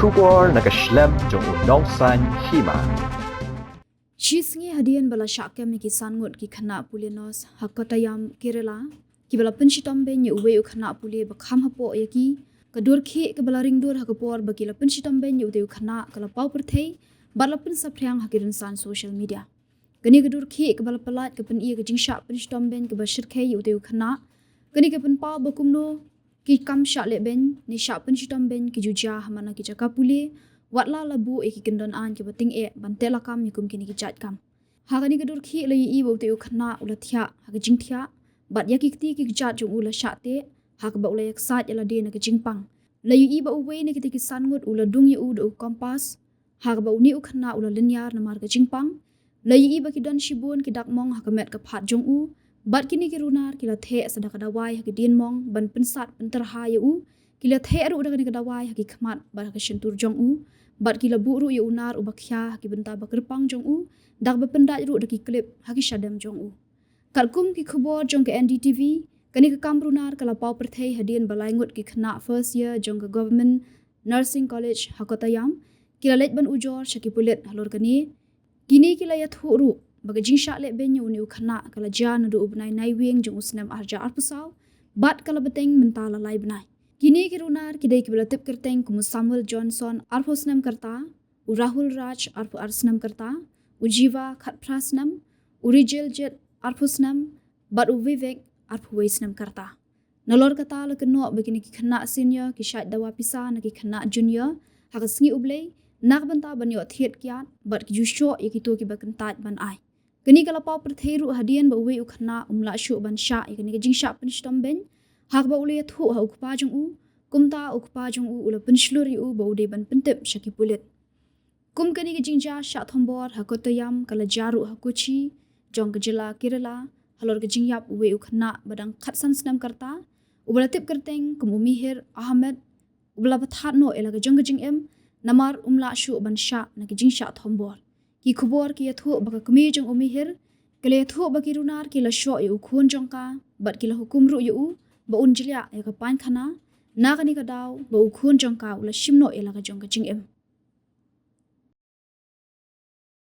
Shubor nakaslem jong unongsan Hima. Shisngi hadian bala syakam ki sangut ki khana pulenos hakotayam Kerela ki bala penshitombe nyu uwe u khana pule ba kham hapo yaki kadur khi ke bala ringdur hakapor ba ki la penshitombe nyu ude u khana kala pau perthei bala pen sapryang hakirin san social media gani kadur khi ke bala palat ke pen ia ke jingsha penshitombe ke ba shirkhei ude u khana gani ke pen pau ba kumno ki kam sha le ben ni sha penshitombe ki juja hamana ki jaka pule watla labu e ki kendon an ki bating e bantela kam mikum kini ki chat kam hagani ka dur khi le i bo te u khna ula thya ha jing thya bat ya ki ti ki chat jung ula sha te ha ka ba ula yak sat ela de na ki jing pang le i ba u we ne ki ti ki san ngut ula dung yu u kompas ha ka ba u ni u khna ula linyar na mar ka jing pang le i ba ki don shibun ki dak mong ha ka met ka phat jung u bat kini ki runar ki la the sadaka da wai ha ki din mong ban pensat pentar ha yu u ki la the ru da ka ni ka da wai ha ki khmat ba ka shintur jong u bat kila buru yu unar ubakhya ki benta bakrpang jong u dak bependa ru daki klip haki shadam jong u kalkum ki khobor jong ke NDTV kani ka kamrunar kala pau perthei hadien balaingut ki khna first year jong ka government nursing college hakotayam kila let ban ujor shaki pulet halor kani kini kila ya thu ru baga jingsha le benyu ni khna kala jan du ubnai nai wing jong usnam arja arpusaw bat kala beteng mentala lai benai kini ki runar ki dei ki bela tip kerteng kumu Samuel Johnson arphosnam karta u Rahul Raj arpho arsnam karta u Jiva khatprasnam u Rijel Jet arphosnam bat u Vivek arpho waisnam karta nalor kata la keno begini ki khna senior ki shat dawa pisa na ki khna junior hagasngi ublei nak banta banyo thiet kyat bat ki jusho yaki to ki bakantat ban ai kini kala pau pertheru hadian ba we u khna umla shu ban sha ikini ki jingsha penshtom ben hak ba ule thu ha ukpa jong u kumta ukpa jong u ula pensluri u ba ude ban pentep shaki pulet kum kani ki jingja sha thombor hakotayam kala jaru hakuchi jong gejela Kerela halor ke jingyap uwe u khna badang khatsan snam karta ubala tip kerteng kum umihir Ahmed ubala pathat no ela ke jong jing em namar umla shu ban sha na ki jingsha thombor ki khubor ki thu ba ka kami jong umihir kale thu ba ki runar ki la sho yu khun jong ka bat ki la hukum ru yu ba unjilya ya ka pan khana na kani ka daw ba ukhun jong ka ula shimno ela ka jong ka jing em